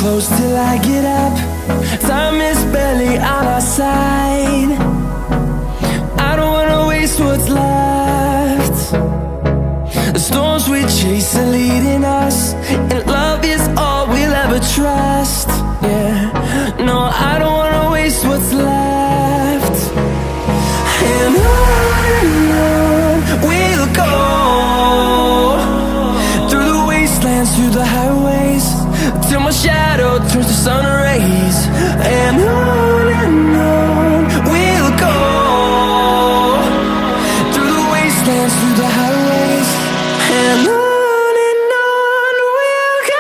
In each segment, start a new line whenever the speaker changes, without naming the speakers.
close till I get up. Time is barely on our side. I don't wanna waste what's left. The storms we chase are leading us, and love is all we'll ever trust. Yeah, no, I don't wanna waste what's left. And on we'll go, through the wastelands, through the highways, till my shadow turns to sun rays. And on we'll go, through the wastelands, through the highways, and on we'll go.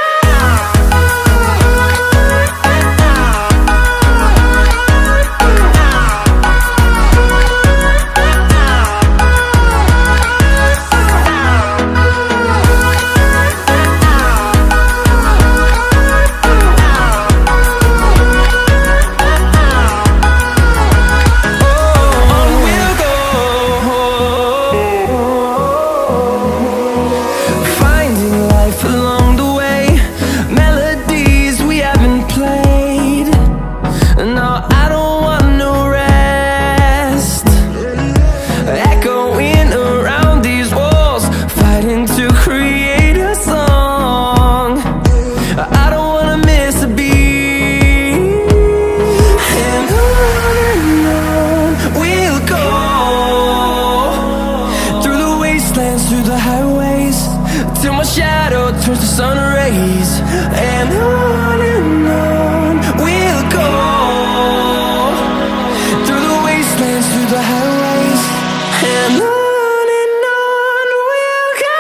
Through the highways, till my shadow turns to sun rays. And on we'll go, through the wastelands, through the highways, and on we'll go.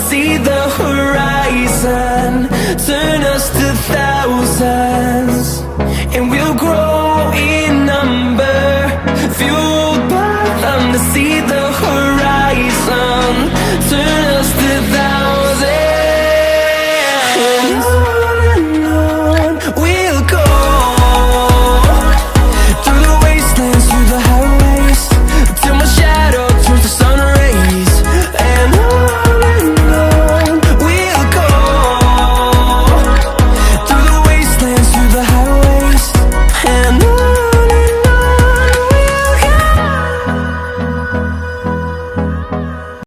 See the horizon, turn us to thousands, and we'll grow